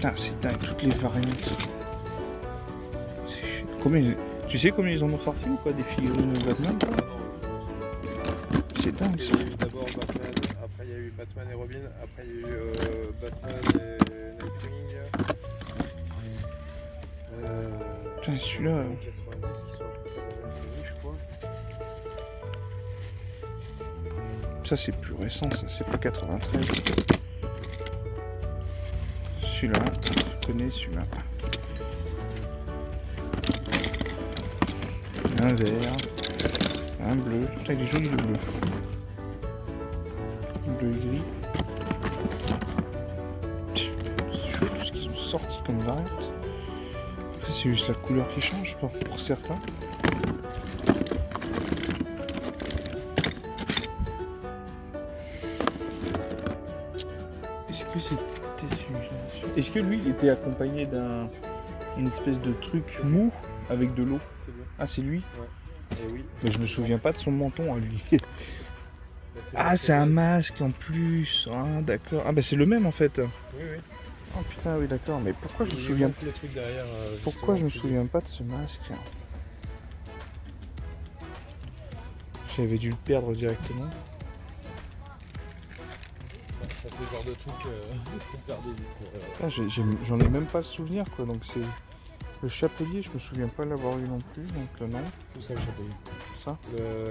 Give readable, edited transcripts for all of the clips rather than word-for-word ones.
Putain, c'est dingue, toutes les variantes. Combien, tu sais combien ils en ont sorti ou pas des figurines Batman? C'est dingue Il y ça. a eu d'abord Batman, après il y a eu Batman et Robin, après il y a eu Batman et Nightwing. Putain, celui-là. 90 qui sont après dans la même série, je crois. Ça c'est plus récent, ça c'est pas 93. Celui-là, je connais celui-là. Un vert, un bleu. Putain, il est joli le bleu. Bleu et gris. C'est chaud tout ce qu'ils ont sorti comme variante. Après, c'est juste la couleur qui change pour certains. Est-ce que c'était celui-là? Est-ce que lui il était accompagné d'une espèce de truc mou avec de l'eau? C'est lui. Ah, c'est lui? Et oui. Mais je me souviens pas de son menton à lui. Bah, Ah, c'est un masque en plus. Ah, d'accord. Ah, bah c'est le même en fait. Oui, oui. Oh putain, oui, d'accord. Mais pourquoi je me Il souviens manque le truc derrière. Pourquoi je me justement, souviens pas de ce masque? J'avais dû le perdre directement. Ça, c'est le genre de truc qu'on perdait vite. Ah, j'en ai même pas le souvenir quoi. Donc c'est le chapelier, je me souviens pas l'avoir eu non plus. Donc non, Tout ça, le chapelier. ça.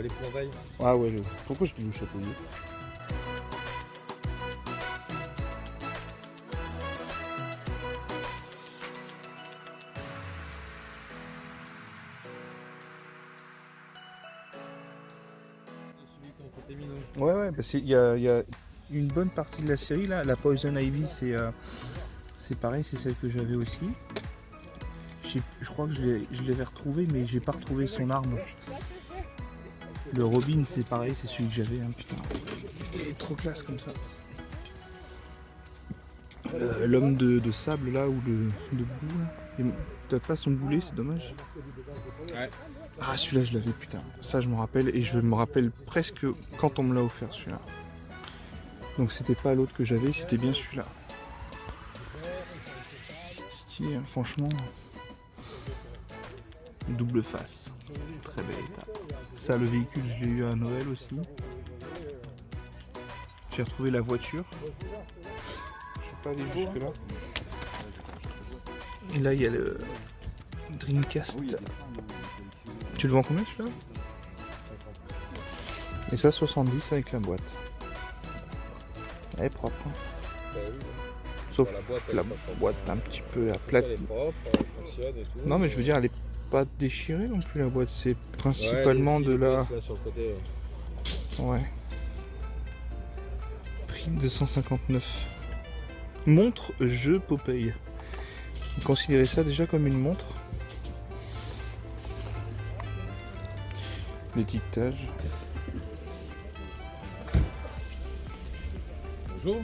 L'épouvantail. Ah ouais, pourquoi je dis le chapelier? Celui quand t'étais minot. Ouais, ouais, bah il y a une bonne partie de la série là. La Poison Ivy, c'est pareil, c'est celle que j'avais aussi. Je crois que je l'avais retrouvé, mais j'ai pas retrouvé son arme. Le Robin, c'est pareil, c'est celui que j'avais, hein, putain. Il est trop classe comme ça. L'homme de sable là, ou de boue là. T'as pas son boulet, c'est dommage. Ouais. Ah, celui-là, je l'avais, putain. Ça, je me rappelle, et je me rappelle presque quand on me l'a offert, celui-là. Donc, c'était pas l'autre que j'avais, c'était bien celui-là. Stylé, hein, franchement. Double face. Très bel état. Ça, le véhicule, je l'ai eu à Noël aussi. J'ai retrouvé la voiture. Je sais pas aller jusque là. Et là, il y a le Dreamcast. Tu le vends combien celui-là? Et ça, 70 avec la boîte. Elle est propre. Hein. Bah oui. Sauf La boîte, elle la est pas propre. boîte un petit peu Elle est aplatie. propre, elle fonctionne et tout. Non, mais je veux dire, elle est pas déchirée non plus, la boîte. C'est principalement de la... Là, sur le côté, Ouais. Prix 259. Montre jeu Popeye. Vous considérez ça déjà comme une montre? L'étiquetage. Bonjour.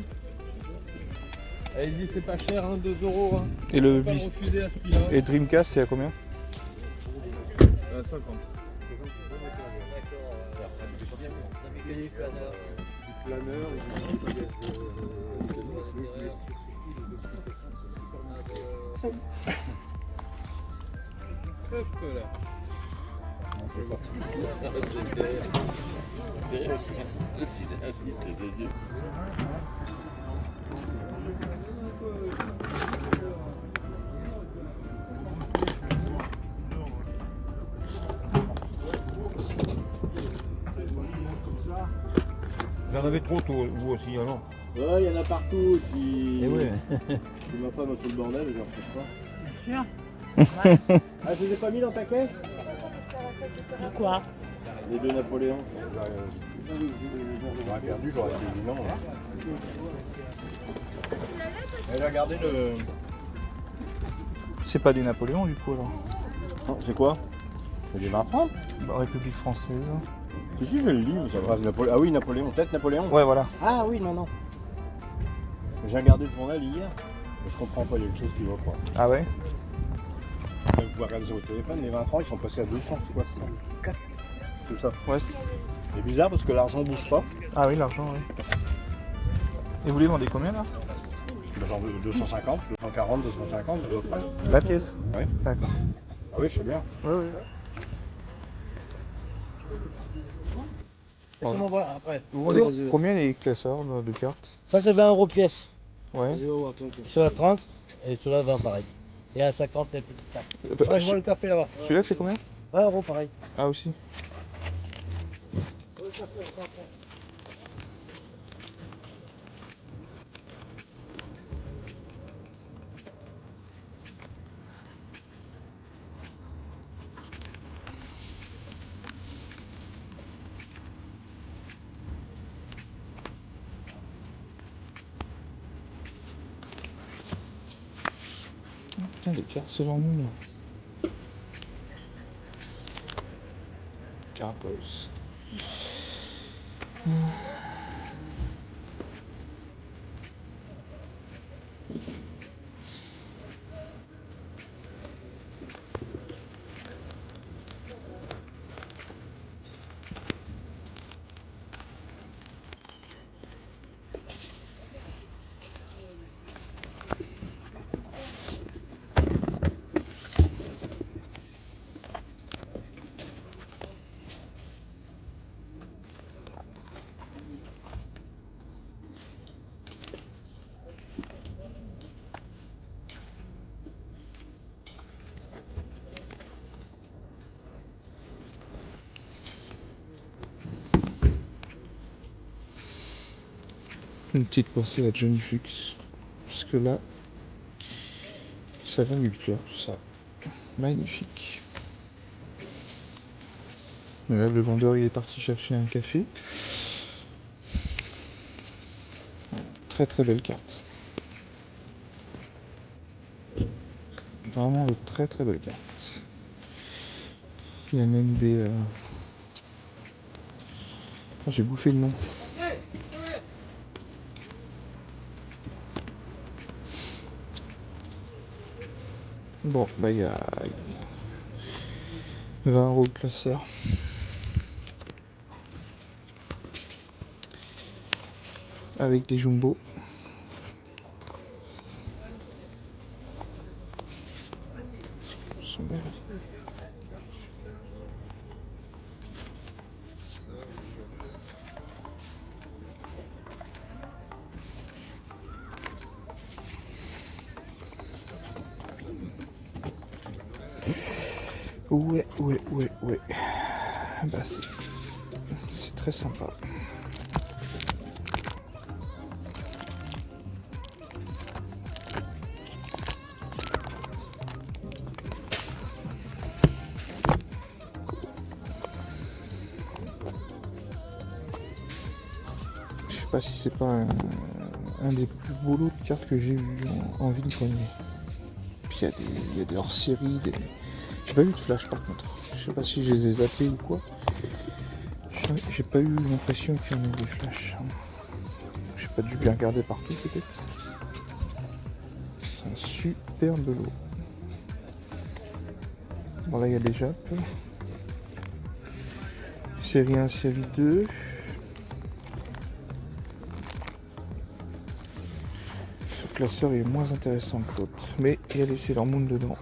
Allez-y, c'est pas cher, hein, 2 €. Hein. Et le On peut pas le refuser à ce prix-là. Et Dreamcast, c'est à combien? 50. Hop là. Vous en avez trop tôt, vous aussi, alors? Ouais, il y en a partout. Puis... Eh ouais. Si ma femme a fait le bordel, je ne retrouve pas. Sûr. Ah, je les ai pas mis dans ta caisse? Quoi? Les deux Napoléons. J'aurais perdu, j'aurais dit non. J'ai regardé le... C'est pas des Napoléons du coup alors? Non, c'est quoi? C'est des 20 francs? Bah, République française. Si, si, j'ai le livre, ça va. Ah oui, Napoléon. Peut-être Napoléon? Ouais, voilà. Ah oui, non, non. J'ai regardé le journal hier, mais je comprends pas, il y a quelque chose qui va pas. Ah ouais? Vous pouvez regarder sur votre téléphone, les 20 francs, ils sont passés à 264. Tout ça. Ouais. C'est bizarre parce que l'argent bouge pas. Ah oui, l'argent, oui. Et vous les vendez combien là? Genre 250, 240, 250 à peu près. La pièce? Ouais. D'accord. Ah oui, c'est bien. Oui, oui. Laissez-moi voir après. Combien les classeurs de cartes? Ça c'est 20 € pièce. Ouais. Sur la 30 et sur la 20 pareil. Et à 50 les petites cartes. Ouais, je vois le café là-bas. Celui-là c'est combien? 20 € pareil. Ah aussi. Putain, les cartes selon nous. Carapos. Une petite pensée à Johnny Fuchs. Parce que là, ça vient du cœur, tout ça. Magnifique. Mais là, le vendeur il est parti chercher un café. Très très belle carte. Vraiment de très très belle carte. Il y a même des... Oh, j'ai bouffé le nom. Bon, bah il y a 20 € de classeur. Avec des jumbo. Ils sont belles. Ouais. Bah c'est très sympa. Je sais pas si c'est pas un des plus beaux lots de cartes que j'ai eu en vide-grenier. Puis il y a des hors-série, des... J'ai pas eu de flash par contre. Je sais pas si je les ai zappés ou quoi. J'ai pas eu l'impression qu'il y en ait des flashs. J'ai pas dû bien regarder partout peut-être. C'est un superbe lot. Bon là il y a des japs. Série 1, série 2. Ce classeur est moins intéressant que l'autre. Mais il y a des Sailor Moon dedans.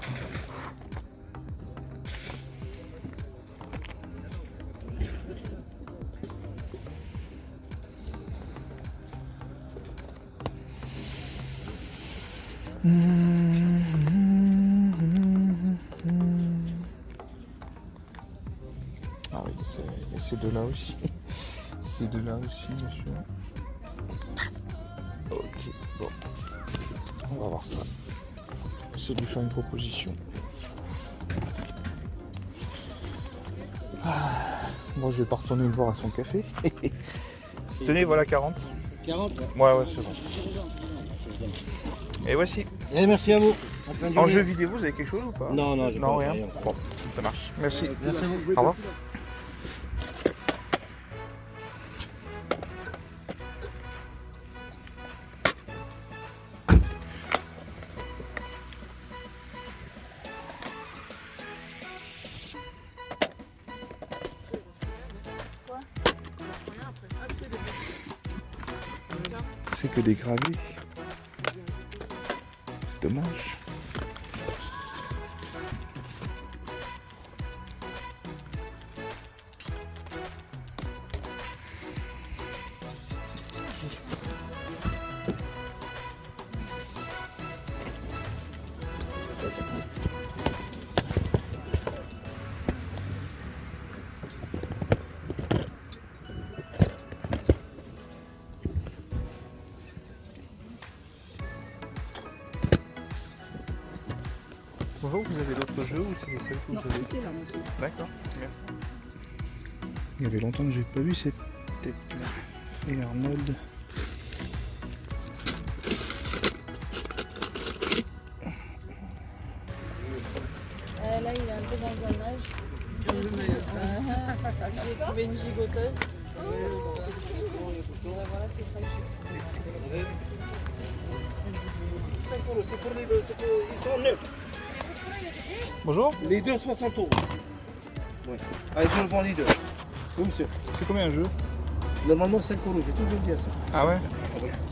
Ah oui, il y a ces deux-là aussi. Ces deux-là aussi, bien sûr. Ok, bon. On va voir ça. C'est lui faire une proposition. Moi, je vais pas retourner le voir à son café. Tenez, voilà 40. 40. Ouais, c'est bon. Et voici. Et merci à vous. En jeu vidéo, vous avez quelque chose ou pas? Non, j'ai Non, pas rien. Bon, ça marche. Merci. Merci à vous. Au revoir. C'est que des gravés. dommage. Bonjour, vous avez d'autres jeux ou c'est les seuls que vous avez? D'accord, merci. Il y avait longtemps que j'ai pas vu cette tête là. Et Arnold. Là, il est un peu dans un âge. J'ai trouvé une gigoteuse. Voilà, c'est ça que j'ai trouvé. Ils sont neufs. Bonjour, Les deux 60 euros. Ouais. Allez, je vends les deux. Oui, monsieur. c'est combien un jeu? Normalement 5 euros, j'ai tout vendu à ça. Ah ouais?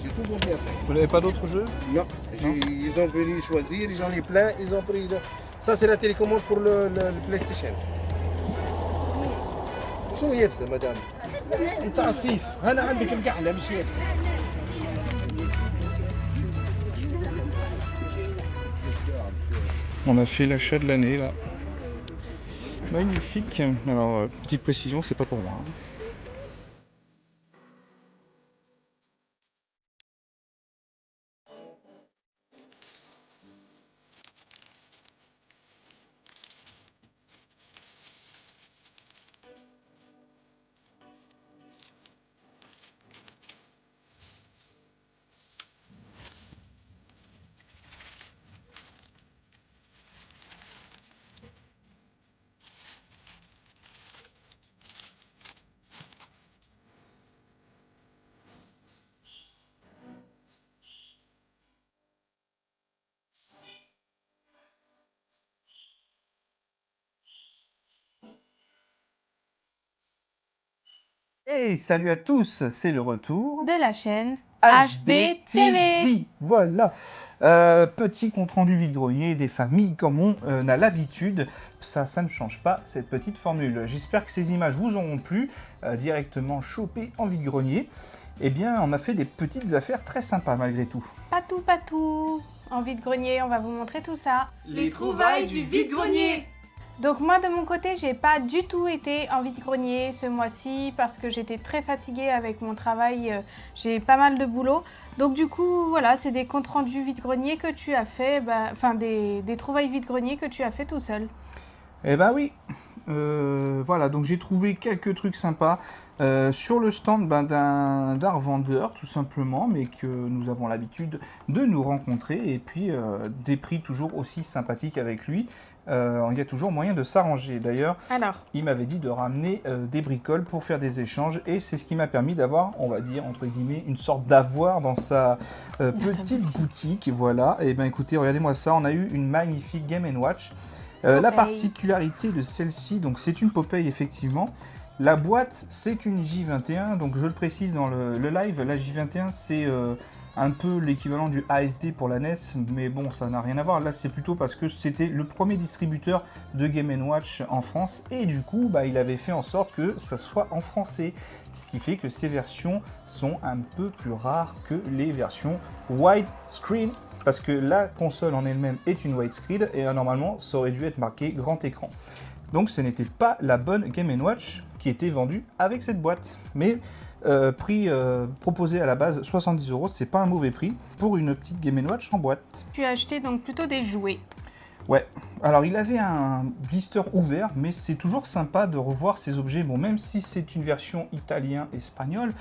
J'ai tout vendu à ça. Vous n'avez pas d'autres jeux? Non, ils ont venu choisir, j'en ai plein, ils ont pris. Ça, c'est la télécommande pour le PlayStation. شو يابسة مدام؟ انت عصيف، انا عندك القحلة مش يابسة. On a fait l'achat de l'année là. Magnifique. Alors, petite précision, c'est pas pour moi. Hey, salut à tous, c'est le retour de la chaîne HBTV. Voilà, petit compte rendu vide-grenier des familles comme on a l'habitude. Ça ne change pas cette petite formule. J'espère que ces images vous auront plu, directement chopées en vide-grenier. Eh bien, on a fait des petites affaires très sympas malgré tout. Pas tout. En vide-grenier, on va vous montrer tout ça. Les trouvailles du vide-grenier. Donc moi de mon côté, j'ai pas du tout été en vide-grenier ce mois-ci parce que j'étais très fatiguée avec mon travail, j'ai pas mal de boulot. Donc du coup, voilà, c'est des comptes rendus vide-grenier que tu as fait, enfin des trouvailles vide-grenier que tu as fait tout seul. Eh ben oui, voilà, donc j'ai trouvé quelques trucs sympas sur le stand d'un revendeur tout simplement, mais que nous avons l'habitude de nous rencontrer et puis des prix toujours aussi sympathiques avec lui. Il y a toujours moyen de s'arranger. D'ailleurs, il m'avait dit de ramener des bricoles pour faire des échanges et c'est ce qui m'a permis d'avoir, on va dire, entre guillemets, une sorte d'avoir dans sa petite boutique. Voilà, et bien écoutez, regardez-moi ça, on a eu une magnifique Game & Watch. La particularité de celle-ci, donc c'est une Popeye effectivement. La boîte, c'est une J21, donc je le précise dans le live, la J21 c'est un peu l'équivalent du ASD pour la NES, mais bon, ça n'a rien à voir. Là, c'est plutôt parce que c'était le premier distributeur de Game & Watch en France, et du coup, il avait fait en sorte que ça soit en français, ce qui fait que ces versions sont un peu plus rares que les versions widescreen, parce que la console en elle-même est une widescreen, et normalement, ça aurait dû être marqué grand écran. Donc, ce n'était pas la bonne Game & Watch qui était vendue avec cette boîte, mais prix proposé à la base 70 €, c'est pas un mauvais prix pour une petite Game & Watch en boîte. Tu as acheté donc plutôt des jouets. Ouais, alors il avait un blister ouvert, mais c'est toujours sympa de revoir ces objets, bon, même si c'est une version italien-espagnole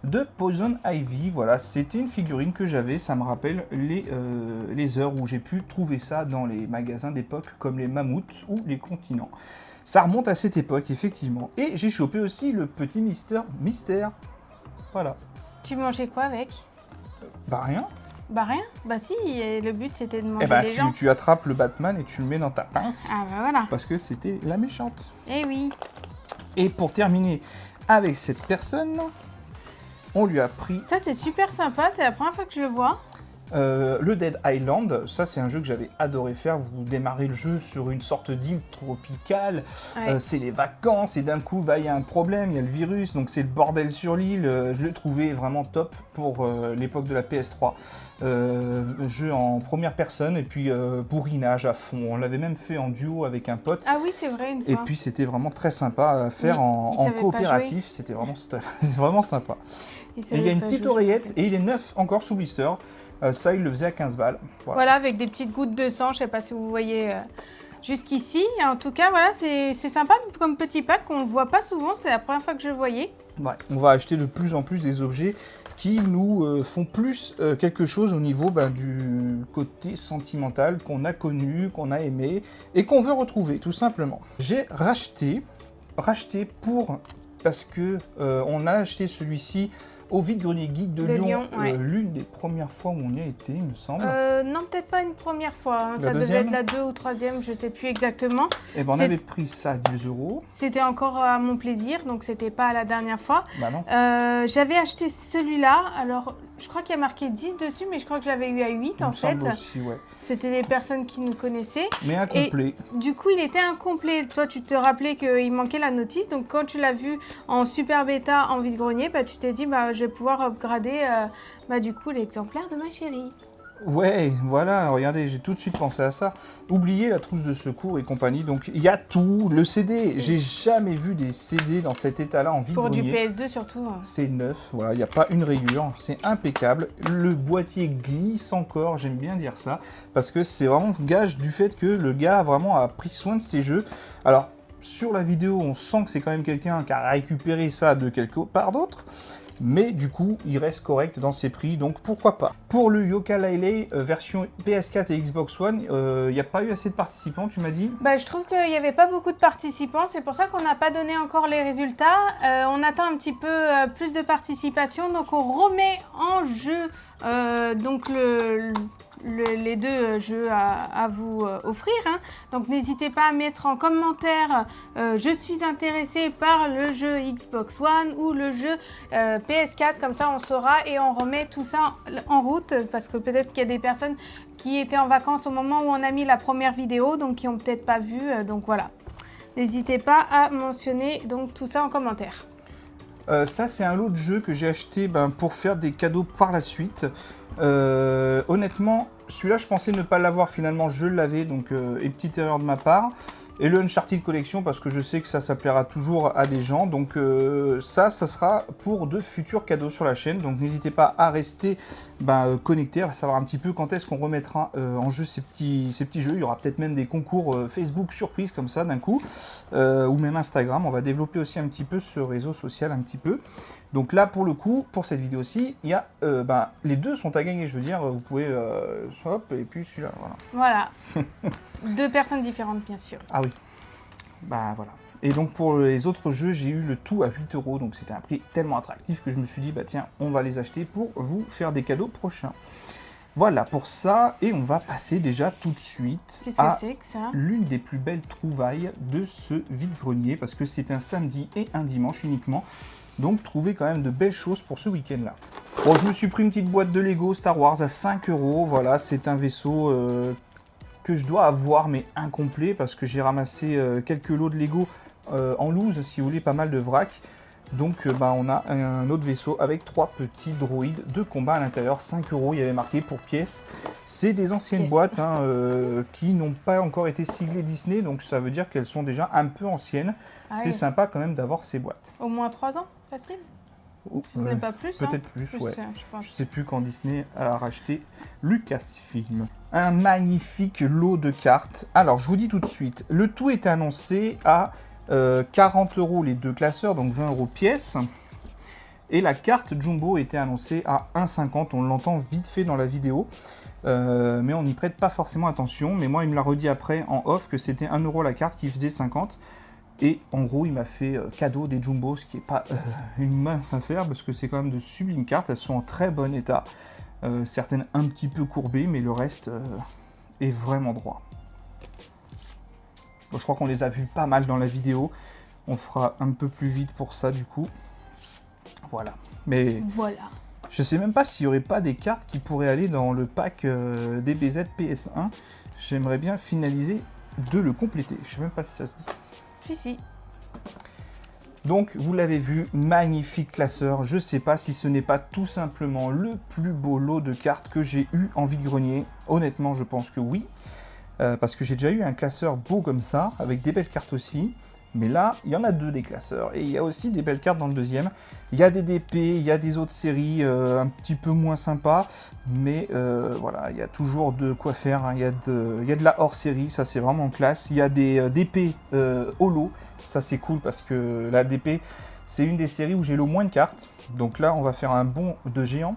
de Poison Ivy. Voilà, c'était une figurine que j'avais, ça me rappelle les heures où j'ai pu trouver ça dans les magasins d'époque comme les Mammouths ou les Continents. Ça remonte à cette époque, effectivement. Et j'ai chopé aussi le petit Mystère. Voilà. Tu mangeais quoi avec? Rien. Rien. Si, le but c'était de manger les gens. Tu attrapes le Batman et tu le mets dans ta pince. Ah voilà. Parce que c'était la méchante. Eh oui. Et pour terminer avec cette personne, on lui a pris... Ça c'est super sympa, c'est la première fois que je le vois. Le Dead Island, ça c'est un jeu que j'avais adoré faire. Vous démarrez le jeu sur une sorte d'île tropicale, Ouais. c'est les vacances et d'un coup il y a un problème, il y a le virus, donc c'est le bordel sur l'île. Je l'ai trouvé vraiment top pour l'époque de la PS3. Jeu en première personne et puis bourrinage à fond. On l'avait même fait en duo avec un pote. Ah oui, c'est vrai, une fois. Et puis c'était vraiment très sympa à faire Oui, en il savait pas coopératif, c'était vraiment, c'est vraiment sympa. Il Et savait il y a une pas petite jouer, oreillette et il est neuf encore sous blister. Ça, il le faisait à 15 balles. Voilà, avec des petites gouttes de sang, je sais pas si vous voyez jusqu'ici. En tout cas, voilà, c'est sympa comme petit pack, on le voit pas souvent, c'est la première fois que je le voyais. Ouais, on va acheter de plus en plus des objets qui nous font plus quelque chose au niveau du côté sentimental qu'on a connu, qu'on a aimé et qu'on veut retrouver, tout simplement. J'ai racheté parce que on a acheté celui-ci au Vide-Grenier Geek de Lyon, ouais. l'une des premières fois où on y a été, il me semble. Non, peut-être pas une première fois, hein. Ça devait deuxième être la 2 ou 3e, je sais plus exactement. Et ben on c'est- avait pris ça à 10 €. C'était encore à mon plaisir, donc c'était pas la dernière fois. Bah non. J'avais acheté celui-là, alors je crois qu'il y a marqué 10 dessus, mais je crois que je l'avais eu à 8 Il en me fait. semble aussi, ouais. C'était des personnes qui nous connaissaient. Mais incomplet. Du coup, il était incomplet. Toi, tu te rappelais qu'il manquait la notice. Donc, quand tu l'as vu en super bêta en vide-grenier, tu t'es dit, je vais pouvoir upgrader du coup l'exemplaire de ma chérie. Ouais, voilà, regardez, j'ai tout de suite pensé à ça. Oubliez la trousse de secours et compagnie. Donc, il y a tout. Le CD, j'ai jamais vu des CD dans cet état-là en Pour du vide-grenier. PS2 surtout. C'est neuf, voilà, il n'y a pas une rayure, c'est impeccable. Le boîtier glisse encore, j'aime bien dire ça, parce que c'est vraiment gage du fait que le gars vraiment a pris soin de ses jeux. Alors, sur la vidéo, on sent que c'est quand même quelqu'un qui a récupéré ça de quelque part d'autre, mais du coup, il reste correct dans ses prix, donc pourquoi pas. Pour le Yooka-Laylee version PS4 et Xbox One, il n'y a pas eu assez de participants, tu m'as dit? Je trouve qu'il n'y avait pas beaucoup de participants, c'est pour ça qu'on n'a pas donné encore les résultats. On attend un petit peu plus de participation, donc on remet en jeu les deux jeux à vous offrir. Hein. Donc n'hésitez pas à mettre en commentaire je suis intéressé par le jeu Xbox One ou le jeu PS4, comme ça on saura et on remet tout ça en route, parce que peut-être qu'il y a des personnes qui étaient en vacances au moment où on a mis la première vidéo, donc qui n'ont peut-être pas vu, donc voilà. N'hésitez pas à mentionner donc tout ça en commentaire. Ça, c'est un lot de jeux que j'ai acheté pour faire des cadeaux par la suite. Honnêtement, celui-là, je pensais ne pas l'avoir, finalement, je l'avais, donc une petite erreur de ma part. Et le Uncharted Collection, parce que je sais que ça plaira toujours à des gens. Donc ça sera pour de futurs cadeaux sur la chaîne. Donc n'hésitez pas à rester connecté, à savoir un petit peu quand est-ce qu'on remettra en jeu ces petits jeux. Il y aura peut-être même des concours Facebook surprise comme ça d'un coup. Ou même Instagram. On va développer aussi un petit peu ce réseau social un petit peu. Donc là, pour le coup, pour cette vidéo-ci, il y a les deux sont à gagner. Je veux dire, vous pouvez hop, et puis celui-là, voilà. Voilà. Deux personnes différentes, bien sûr. Ah oui. Voilà. Et donc pour les autres jeux, j'ai eu le tout à 8 €. Donc c'était un prix tellement attractif que je me suis dit, tiens, on va les acheter pour vous faire des cadeaux prochains. Voilà pour ça. Et on va passer déjà tout de suite Qu'est-ce que à c'est que ça? l'une des plus belles trouvailles de ce vide-grenier. Parce que c'est un samedi et un dimanche uniquement. Donc trouver quand même de belles choses pour ce week-end-là. Bon, je me suis pris une petite boîte de Lego Star Wars à 5 €. Voilà, c'est un vaisseau que je dois avoir, mais incomplet, parce que j'ai ramassé quelques lots de Lego en loose, si vous voulez, pas mal de vrac. Donc on a un autre vaisseau avec 3 petits droïdes de combat à l'intérieur. 5 €, il y avait marqué pour pièce. C'est des anciennes boîtes qui n'ont pas encore été siglées Disney, donc ça veut dire qu'elles sont déjà un peu anciennes. Ah c'est oui. sympa quand même d'avoir ces boîtes. Au moins 3 ans, facile. Ce n'est pas plus. Peut-être plus, ouais. Je pense. Je sais plus quand Disney a racheté Lucasfilm. Un magnifique lot de cartes. Alors, je vous dis tout de suite, le tout est annoncé à 40 € les deux classeurs, donc 20 € pièce. Et la carte Jumbo était annoncée à 1,50 €. On l'entend vite fait dans la vidéo. Mais on n'y prête pas forcément attention. Mais moi, il me l'a redit après en off que c'était 1 € la carte qui faisait 50. Et en gros, il m'a fait cadeau des Jumbo, ce qui n'est pas une mince affaire, parce que c'est quand même de sublimes cartes. Elles sont en très bon état. Certaines un petit peu courbées, mais le reste est vraiment droit. Bon, je crois qu'on les a vues pas mal dans la vidéo. On fera un peu plus vite pour ça, du coup. Voilà. Mais Voilà. Je sais même pas s'il n'y aurait pas des cartes qui pourraient aller dans le pack DBZ PS1. J'aimerais bien finaliser de le compléter. Je sais même pas si ça se dit. Si, si. Donc, vous l'avez vu, magnifique classeur. Je sais pas si ce n'est pas tout simplement le plus beau lot de cartes que j'ai eu en vide-grenier. Honnêtement, je pense que oui. Parce que j'ai déjà eu un classeur beau comme ça, avec des belles cartes aussi. Mais là, il y en a 2 des classeurs. Et il y a aussi des belles cartes dans le deuxième. Il y a des DP, il y a des autres séries un petit peu moins sympas. Mais voilà, il y a toujours de quoi faire. Hein. Il y a de la hors-série, ça c'est vraiment classe. Il y a des DP holo. Ça c'est cool parce que la DP, c'est une des séries où j'ai le moins de cartes. Donc là, on va faire un bond de géant.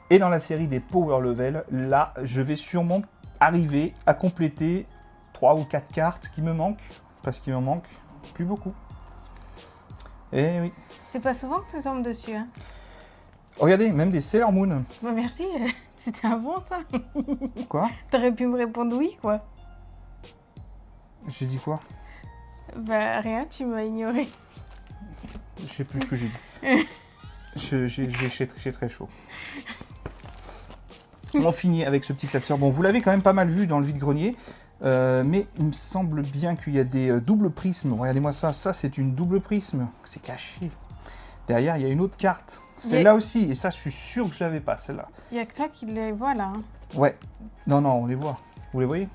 Et dans la série des Power Level, là, je vais sûrement arriver à compléter 3 ou 4 cartes qui me manquent. Parce qu'il me manque plus beaucoup. Et oui. C'est pas souvent que tu tombes dessus. Hein. Regardez, même des Sailor Moon. Bah merci, c'était un bon ça. Quoi? T'aurais pu me répondre oui, quoi. J'ai dit quoi? Bah rien, tu m'as ignoré. Je sais plus ce que j'ai dit. J'ai très chaud. On finit avec ce petit classeur. Bon, vous l'avez quand même pas mal vu dans le vide-grenier. Mais il me semble bien qu'il y a des doubles prismes. Regardez-moi ça. Ça, c'est une double prisme. C'est caché. Derrière, il y a une autre carte. Celle-là aussi. Et ça, je suis sûr que je l'avais pas, celle-là. Il y a que toi qui les vois là. Hein. Ouais. Non, on les voit. Vous les voyez?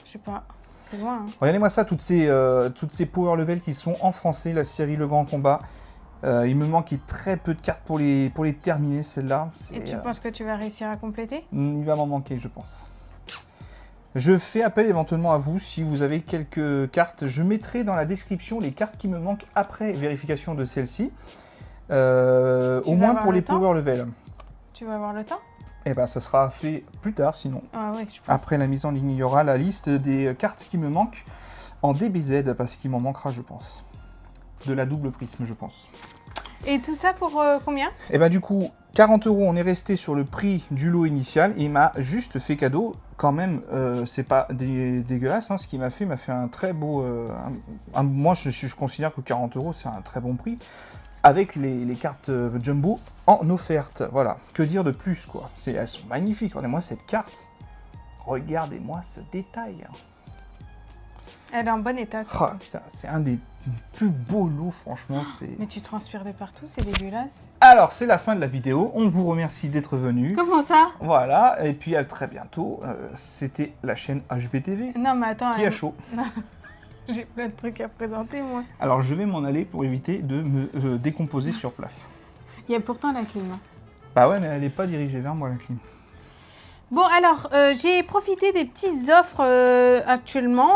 Je sais pas. C'est loin. Hein. Regardez-moi ça, toutes ces power level qui sont en français, la série Le Grand Combat. Il me manque très peu de cartes pour les terminer, celle-là. Et tu penses que tu vas réussir à compléter? Il va m'en manquer, je pense. Je fais appel éventuellement à vous si vous avez quelques cartes. Je mettrai dans la description les cartes qui me manquent après vérification de celle-ci. Au moins pour les power level. Tu vas avoir le temps? Eh ben, ça sera fait plus tard sinon. Ah ouais, je pense. Après la mise en ligne, il y aura la liste des cartes qui me manquent en DBZ, parce qu'il m'en manquera, je pense. De la double prisme, je pense. Et tout ça pour combien? Et ben du coup, 40 €, on est resté sur le prix du lot initial. Et il m'a juste fait cadeau. Quand même, c'est pas dégueulasse. Hein, ce qu'il m'a fait un très beau... moi, je considère que 40 €, c'est un très bon prix. Avec les cartes Jumbo en offerte. Voilà. Que dire de plus, quoi. Elles sont magnifiques. Regardez-moi cette carte. Regardez-moi ce détail. Elle est en bon état. Oh, putain, c'est un des plus beaux lots, franchement. Mais tu transpires de partout, c'est dégueulasse. Alors, c'est la fin de la vidéo. On vous remercie d'être venus. Comment ça? Voilà. Et puis, à très bientôt. C'était la chaîne HBTV. Non, mais attends. Qui a chaud. J'ai plein de trucs à présenter, moi. Alors, je vais m'en aller pour éviter de me décomposer sur place. Il y a pourtant la clim. Bah ouais, mais elle n'est pas dirigée vers moi, la clim. Bon, alors, j'ai profité des petites offres actuellement.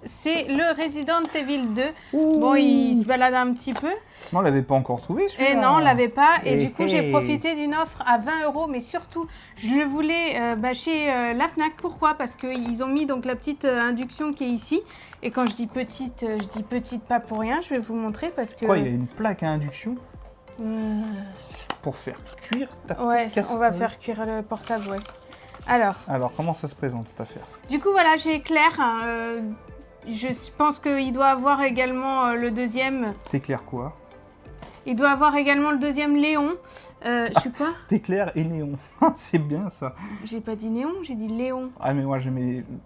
C'est le Resident Evil 2. Ouh. Bon, il se balade un petit peu. Non, on l'avait pas encore trouvé, celui-là. Et non, on l'avait pas. Et Hey, du coup, j'ai profité d'une offre à 20 €. Mais surtout, je le voulais chez la Fnac. Pourquoi? Parce qu'ils ont mis donc la petite induction qui est ici. Et quand je dis petite pas pour rien. Je vais vous montrer parce que... Quoi, il y a une plaque à induction pour faire cuire ta petite casserole. On va faire cuire le portable, ouais. Alors, comment ça se présente, cette affaire? du coup, voilà, j'ai Claire. Je pense qu'il doit avoir également le deuxième. T'éclaires quoi? Il doit avoir également le deuxième Léon. Je sais quoi? T'éclaires et néon. C'est bien ça. J'ai pas dit Néon, j'ai dit Léon. Ah mais moi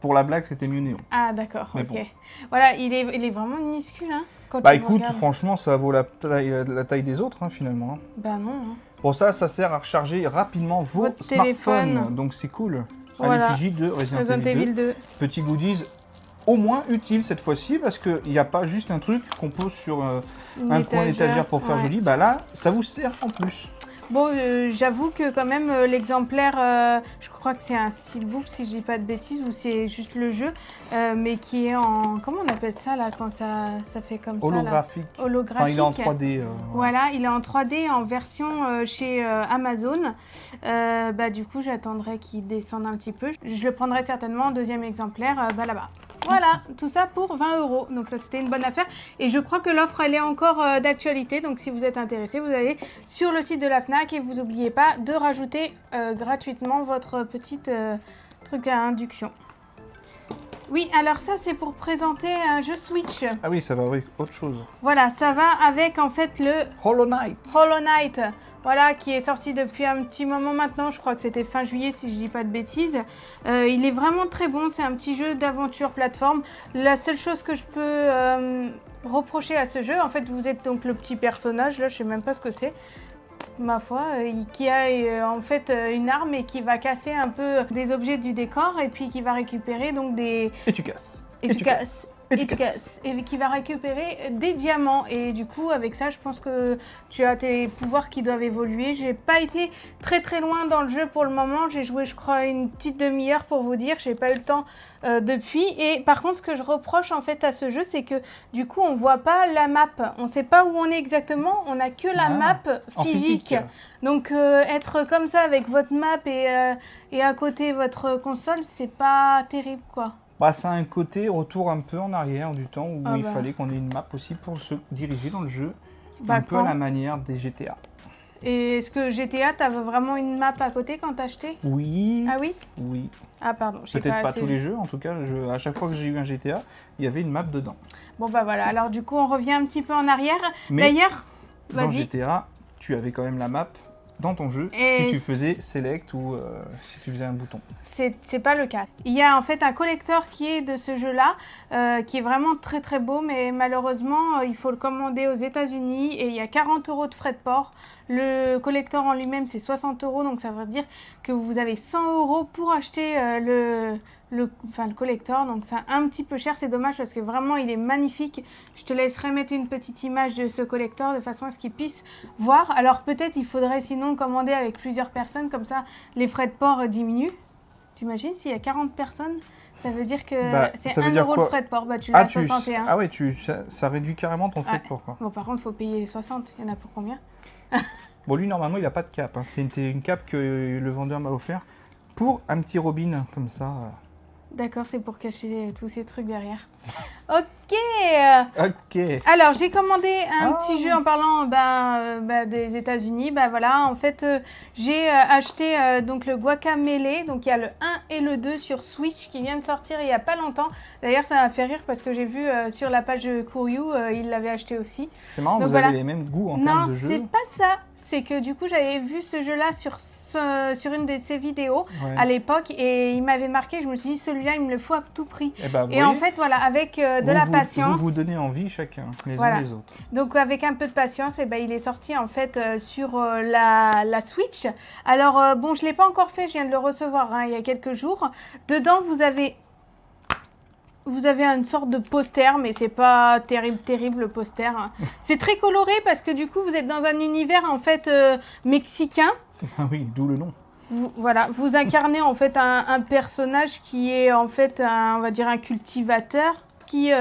pour la blague c'était mieux néon. Ah d'accord, Mais ok. bon. Voilà, il est vraiment minuscule. Hein, quand Bah tu le écoute, regardes. franchement ça vaut la taille des autres hein, finalement. Hein. Bah non. Hein. Pour ça sert à recharger rapidement vos Votre smartphones. téléphone. Donc c'est cool. À Voilà. l'effigie de Resident Evil 2. Petit goodies au moins utile cette fois-ci parce qu'il n'y a pas juste un truc qu'on pose sur un coin d'étagère pour faire joli. Bah là, ça vous sert en plus. Bon, j'avoue que quand même l'exemplaire, je crois que c'est un steelbook si je dis pas de bêtises ou c'est juste le jeu, mais qui est en, comment on appelle ça là quand ça fait comme holographique. ça là. Holographique. Enfin, il est en 3D. Voilà, il est en 3D en version chez Amazon. Du coup, j'attendrai qu'il descende un petit peu. Je le prendrai certainement en deuxième exemplaire là-bas. Voilà, tout ça pour 20 €. Donc ça, c'était une bonne affaire. Et je crois que l'offre, elle est encore d'actualité. Donc si vous êtes intéressé, vous allez sur le site de la Fnac et vous n'oubliez pas de rajouter gratuitement votre petite truc à induction. Oui, alors ça c'est pour présenter un jeu Switch. Ah oui, ça va avec autre chose. Voilà, ça va avec en fait le Hollow Knight. Hollow Knight, voilà, qui est sorti depuis un petit moment maintenant, je crois que c'était fin juillet si je dis pas de bêtises. Il est vraiment très bon, c'est un petit jeu d'aventure plateforme. La seule chose que je peux reprocher à ce jeu, en fait vous êtes donc le petit personnage, là je sais même pas ce que c'est, ma foi, qui a en fait une arme et qui va casser un peu des objets du décor et puis qui va récupérer donc des... Et tu casses. Et tu casses. Et qui va récupérer des diamants. Et du coup, avec ça, je pense que tu as tes pouvoirs qui doivent évoluer. J'ai pas été très loin dans le jeu pour le moment. J'ai joué, je crois, une petite demi-heure pour vous dire. J'ai pas eu le temps depuis. Et par contre, ce que je reproche en fait à ce jeu, c'est que du coup, on voit pas la map. On sait pas où on est exactement. On a que la map physique. Donc, être comme ça avec votre map et à côté votre console, c'est pas terrible, quoi. Bah, ça a un côté retour un peu en arrière du temps où il fallait qu'on ait une map aussi pour se diriger dans le jeu, un peu à la manière des GTA. Et est-ce que GTA, t'avais vraiment une map à côté quand t'as acheté? Oui. Ah oui? Oui. Ah pardon, je sais Peut-être pas assez... tous les jeux, en tout cas, à chaque fois que j'ai eu un GTA, il y avait une map dedans. Bon bah voilà, alors du coup on revient un petit peu en arrière. Mais d'ailleurs, dans GTA, tu avais quand même la map dans ton jeu si tu faisais select ou si tu faisais un bouton. C'est pas le cas. Il y a en fait un collector qui est de ce jeu-là, qui est vraiment très beau, mais malheureusement il faut le commander aux États-Unis et il y a 40 € de frais de port. Le collector en lui-même c'est 60 €, donc ça veut dire que vous avez 100 € pour acheter le collector, donc c'est un petit peu cher, c'est dommage parce que vraiment il est magnifique. Je te laisserai mettre une petite image de ce collector de façon à ce qu'ils puissent voir. Alors peut-être il faudrait sinon commander avec plusieurs personnes, comme ça les frais de port diminuent. T'imagines s'il y a 40 personnes, ça veut dire que c'est 1 € de frais de port, bah tu l'as à 61. Ah ouais, ça réduit carrément ton frais de port, quoi. Bon par contre il faut payer les 60, il y en a pour combien? Bon lui normalement il a pas de cap, hein. C'était une cape que le vendeur m'a offert pour un petit Robin comme ça. D'accord, c'est pour cacher tous ces trucs derrière. Ok. Alors, j'ai commandé un petit jeu en parlant des États-Unis. Bah voilà, en fait, j'ai acheté donc le Guacamelee. Donc, il y a le 1 et le 2 sur Switch qui vient de sortir il n'y a pas longtemps. D'ailleurs, ça m'a fait rire parce que j'ai vu sur la page de Courriou, il l'avait acheté aussi. C'est marrant, donc, vous avez les mêmes goûts en termes de jeu. Non, c'est pas ça. C'est que du coup, j'avais vu ce jeu-là sur une de ses vidéos à l'époque et il m'avait marqué. Je me suis dit, celui-là, il me le faut à tout prix. Et en fait, voilà, avec de la patience. Vous donnez envie chacun, les uns les autres. Donc, avec un peu de patience, il est sorti en fait sur la Switch. Alors, bon, je ne l'ai pas encore fait, je viens de le recevoir il y a quelques jours. Dedans, vous avez une sorte de poster, mais c'est pas terrible le poster. C'est très coloré parce que du coup, vous êtes dans un univers en fait mexicain. Ah oui, d'où le nom. Vous incarnez en fait un personnage qui est en fait on va dire un cultivateur qui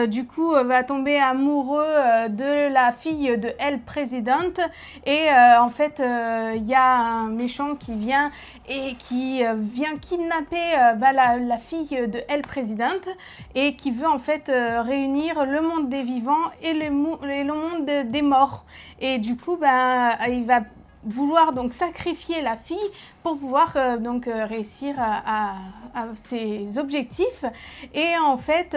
du coup va tomber amoureux de la fille de El Presidente et en fait il y a un méchant qui vient et qui vient kidnapper la fille de El Presidente et qui veut en fait réunir le monde des vivants et le monde des morts et du coup il va vouloir donc sacrifier la fille pour pouvoir réussir à ses objectifs et en fait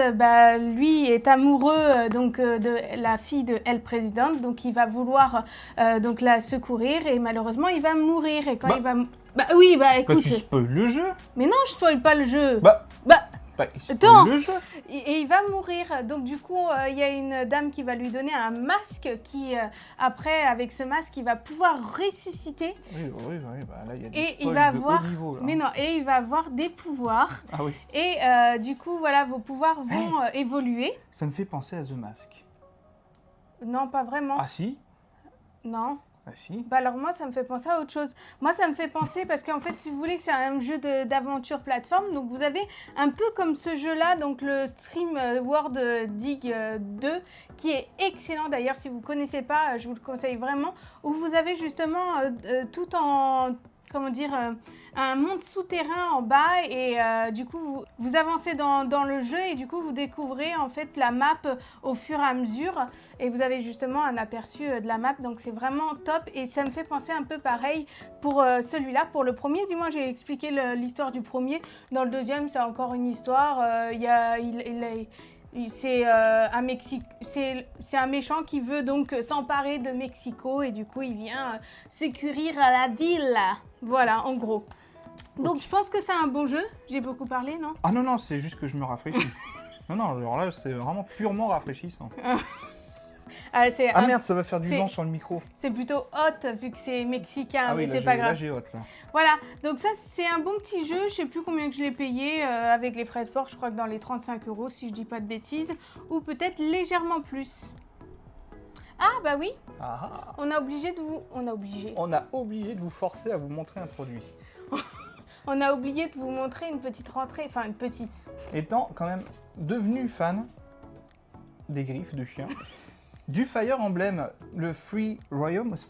lui est amoureux de la fille de El Presidente, donc il va vouloir la secourir et malheureusement il va mourir et quand il va écoute, tu spoil le jeu. Mais non, je spoil pas le jeu. Attends, le jeu. Et il va mourir. Donc du coup, il y a une dame qui va lui donner un masque qui, après, avec ce masque, il va pouvoir ressusciter. Oui, là, il y a et il va avoir, haut niveau, là. Mais non, et il va avoir des pouvoirs. Ah oui. Et du coup, voilà, vos pouvoirs vont évoluer. Ça me fait penser à The Mask. Non, pas vraiment. Ah si? Non. Ah si. Alors moi ça me fait penser à autre chose. Moi ça me fait penser parce qu'en fait si vous voulez que c'est un jeu d'aventure plateforme, donc vous avez un peu comme ce jeu là, donc le Stream World Dig 2 qui est excellent d'ailleurs, si vous ne connaissez pas je vous le conseille vraiment, où vous avez justement tout en comment dire, un monde souterrain en bas et du coup vous avancez dans le jeu et du coup vous découvrez en fait la map au fur et à mesure et vous avez justement un aperçu de la map, donc c'est vraiment top et ça me fait penser un peu pareil pour celui-là, pour le premier. Du moins j'ai expliqué l'histoire du premier. Dans le deuxième c'est encore une histoire, c'est un méchant qui veut donc s'emparer de Mexico et du coup il vient sécurir la ville. Voilà, en gros. Donc je pense que c'est un bon jeu. J'ai beaucoup parlé, non? Ah non, c'est juste que je me rafraîchis. non, alors là, c'est vraiment purement rafraîchissant. Ah merde, ça va faire du vent sur le micro. C'est plutôt hot vu que c'est mexicain, ah oui, mais c'est pas grave. Là, j'ai hot, là. Voilà, donc ça c'est un bon petit jeu. Je sais plus combien que je l'ai payé avec les frais de port. Je crois que dans les 35 € si je dis pas de bêtises. Ou peut-être légèrement plus. Ah bah oui, on a obligé de vous forcer à vous montrer un produit. On a oublié de vous montrer une petite rentrée, enfin une petite. Étant quand même devenu fan des griffes de chiens, du Fire Emblem, le Free Houses,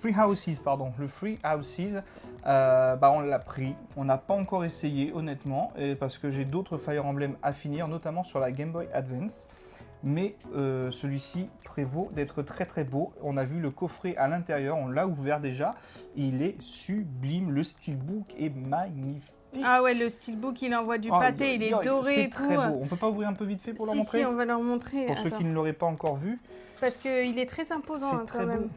on l'a pris. On n'a pas encore essayé honnêtement, parce que j'ai d'autres Fire Emblem à finir, notamment sur la Game Boy Advance. Mais celui-ci prévaut d'être très très beau. On a vu le coffret à l'intérieur, on l'a ouvert déjà. Il est sublime, le steelbook est magnifique. Ah ouais, le steelbook il envoie du pâté, il est doré et tout. C'est très beau. On peut pas ouvrir un peu vite fait pour leur montrer? Si, on va leur montrer. Pour ceux qui ne l'auraient pas encore vu. Parce qu'il est très imposant quand même. Beau.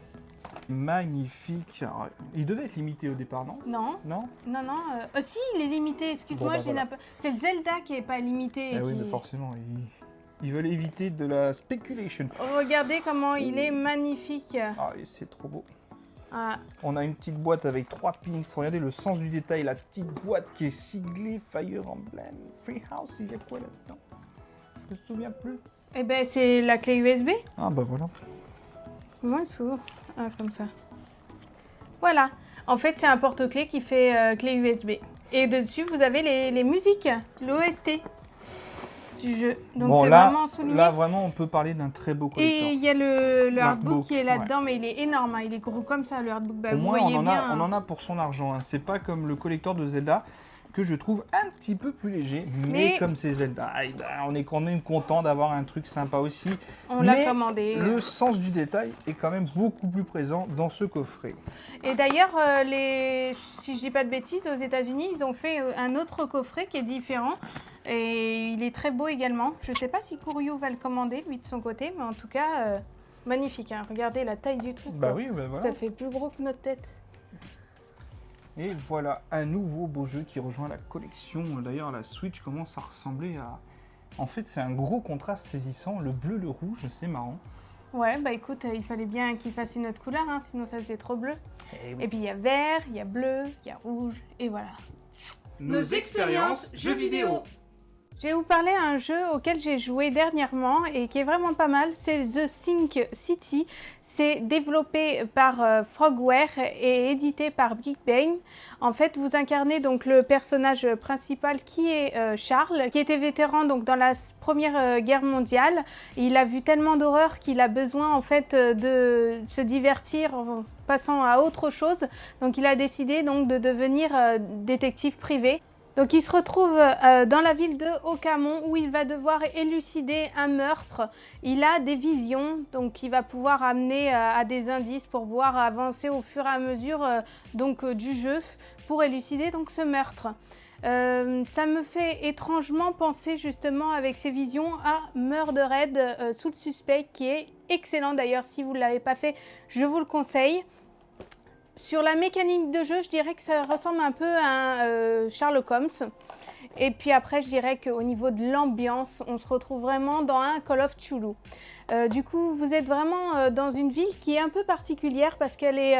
Magnifique. Alors, il devait être limité au départ, non? Non. Si, il est limité, excuse-moi, voilà. C'est le Zelda qui n'est pas limité. Ah oui, mais forcément, ils veulent éviter de la speculation. Regardez comment il est magnifique. Ah, c'est trop beau. Ah. On a une petite boîte avec 3 pins. Regardez le sens du détail, la petite boîte qui est siglée Fire Emblem Free House. Il y a quoi là-dedans? Je me souviens plus. Eh ben, c'est la clé USB. Ah bah voilà. Moi, s'ouvre. Ah, comme ça. Voilà. En fait, c'est un porte-clés qui fait clé USB. Et dessus, vous avez les musiques, l'OST du jeu. Donc bon, c'est vraiment souligné. Là, vraiment, on peut parler d'un très beau collector. Et il y a le hardbook qui est là-dedans, mais il est énorme. Hein. Il est gros comme ça, le hardbook. Bah, au moins, on en a pour son argent. Hein. C'est pas comme le collector de Zelda, que je trouve un petit peu plus léger, mais comme c'est Zelda, on est quand même content d'avoir un truc sympa aussi. On l'a commandé. Le sens du détail est quand même beaucoup plus présent dans ce coffret. Et d'ailleurs, si je dis pas de bêtises, aux États-Unis, ils ont fait un autre coffret qui est différent. Et il est très beau également. Je sais pas si Kuryu va le commander, lui, de son côté, mais en tout cas, magnifique. Hein. Regardez la taille du truc. Bah oui, bah voilà. Ça fait plus gros que notre tête. Et voilà, un nouveau beau jeu qui rejoint la collection. D'ailleurs, la Switch commence à ressembler à... En fait, c'est un gros contraste saisissant. Le bleu, le rouge, c'est marrant. Ouais, bah écoute, il fallait bien qu'il fasse une autre couleur, hein, sinon ça faisait trop bleu. Et puis il y a vert, il y a bleu, il y a rouge, et voilà. Nos expériences jeux vidéo. Je vais vous parler d'un jeu auquel j'ai joué dernièrement et qui est vraiment pas mal, c'est The Sync City. C'est développé par Frogware et édité par Big Bang. En fait, vous incarnez donc le personnage principal qui est Charles, qui était vétéran donc dans la Première Guerre mondiale. Il a vu tellement d'horreurs qu'il a besoin en fait de se divertir en passant à autre chose. Donc il a décidé donc de devenir détective privé. Donc il se retrouve dans la ville de Okamon où il va devoir élucider un meurtre. Il a des visions, donc il va pouvoir amener à des indices pour pouvoir avancer au fur et à mesure du jeu pour élucider donc ce meurtre. Ça me fait étrangement penser justement avec ces visions à Murdered Soul Suspect qui est excellent d'ailleurs. Si vous ne l'avez pas fait, je vous le conseille. Sur la mécanique de jeu, je dirais que ça ressemble un peu à Sherlock Holmes. Et puis après, je dirais qu'au niveau de l'ambiance, on se retrouve vraiment dans un Call of Cthulhu. Du coup, vous êtes vraiment dans une ville qui est un peu particulière parce qu'elle est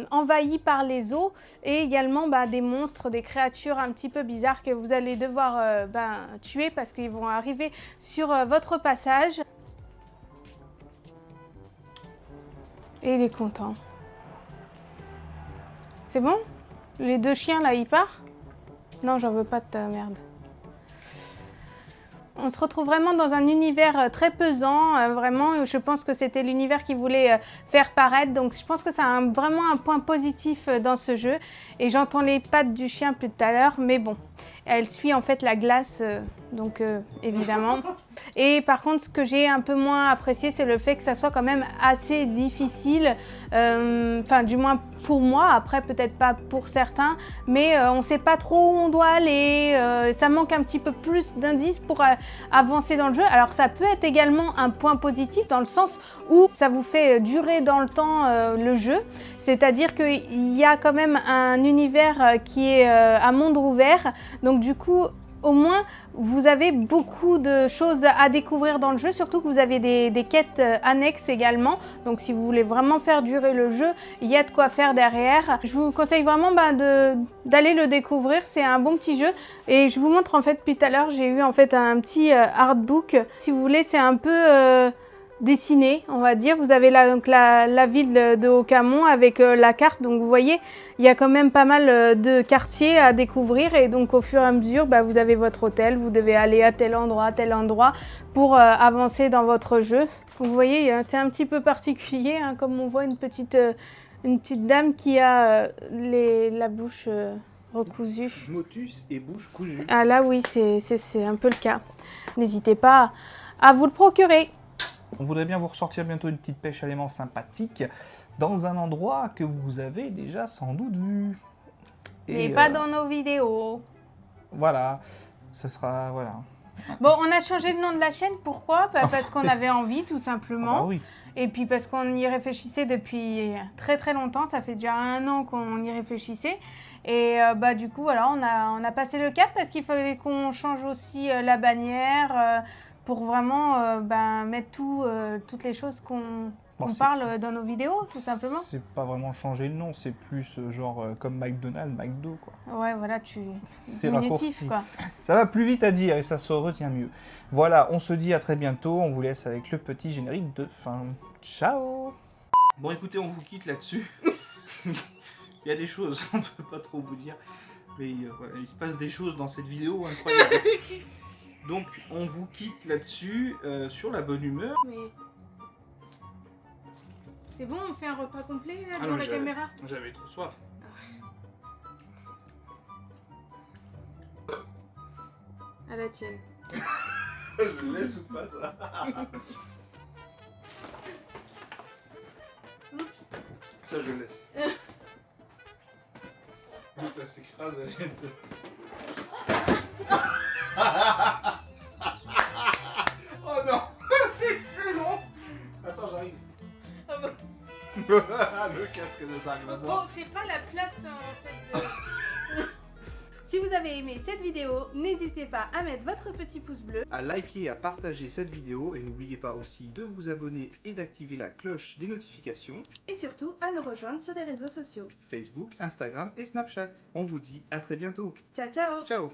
envahie par les eaux et également des monstres, des créatures un petit peu bizarres que vous allez devoir tuer parce qu'ils vont arriver sur votre passage. Et il est content. C'est bon? Les deux chiens là, ils partent? Non, j'en veux pas de ta merde. On se retrouve vraiment dans un univers très pesant, vraiment, je pense que c'était l'univers qu'il voulait faire paraître, donc je pense que c'est vraiment un point positif dans ce jeu. Et j'entends les pattes du chien plus tout à l'heure, mais bon, elle suit en fait la glace, donc évidemment. Et par contre, ce que j'ai un peu moins apprécié, c'est le fait que ça soit quand même assez difficile, enfin du moins pour moi, après peut-être pas pour certains, mais on sait pas trop où on doit aller, ça manque un petit peu plus d'indices pour avancer dans le jeu. Alors ça peut être également un point positif dans le sens où ça vous fait durer dans le temps le jeu, c'est-à-dire qu'il y a quand même un univers qui est à monde ouvert, donc du coup au moins vous avez beaucoup de choses à découvrir dans le jeu, surtout que vous avez des quêtes annexes également, donc si vous voulez vraiment faire durer le jeu, il y a de quoi faire derrière. Je vous conseille vraiment d'aller le découvrir, c'est un bon petit jeu. Et je vous montre en fait, depuis tout à l'heure j'ai eu en fait un petit artbook, si vous voulez c'est un peu dessiné, on va dire. Vous avez donc la ville de Okamon avec la carte, donc vous voyez il y a quand même pas mal de quartiers à découvrir, et donc au fur et à mesure vous avez votre hôtel, vous devez aller à tel endroit pour avancer dans votre jeu. Vous voyez c'est un petit peu particulier, hein, comme on voit une petite dame qui a la bouche recousue. Motus et bouche cousue. Ah là oui, c'est un peu le cas. N'hésitez pas à vous le procurer. On voudrait bien vous ressortir bientôt une petite pêche à l'aimant sympathique dans un endroit que vous avez déjà sans doute vu. Et pas dans nos vidéos. Voilà, ce sera... voilà. Bon, on a changé le nom de la chaîne, pourquoi? Parce qu'on avait envie, tout simplement. Ah bah oui. Et puis parce qu'on y réfléchissait depuis très très longtemps, ça fait déjà 1 an qu'on y réfléchissait. Et du coup, voilà, on a passé le cap parce qu'il fallait qu'on change aussi la bannière pour vraiment mettre toutes les choses qu'on parle dans nos vidéos, tout simplement. C'est pas vraiment changer le nom, c'est plus genre comme McDonald's, McDo, quoi. Ouais, voilà, c'est diminutif, raccourci. quoi. Ça va plus vite à dire et ça se retient mieux. Voilà, on se dit à très bientôt, on vous laisse avec le petit générique de fin. Ciao. Bon écoutez, on vous quitte là-dessus. Il y a des choses, on ne peut pas trop vous dire, mais voilà, il se passe des choses dans cette vidéo incroyables. Donc on vous quitte là-dessus, sur la bonne humeur. Mais... c'est bon, on fait un repas complet là, Ah devant non, la caméra? J'avais trop soif. À la tienne. Je laisse ou pas ça? Oups. Ça je laisse. Putain, cette phrase elle est... Oh non. C'est excellent. Attends, j'arrive. Ah bon. Le casque de Dark là-dedans. Bon, c'est pas la place en tête de... Si vous avez aimé cette vidéo, n'hésitez pas à mettre votre petit pouce bleu, À liker et à partager cette vidéo, et n'oubliez pas aussi de vous abonner et d'activer la cloche des notifications. et surtout à nous rejoindre sur les réseaux sociaux. Facebook, Instagram et Snapchat. On vous dit à très bientôt. Ciao ciao! Ciao.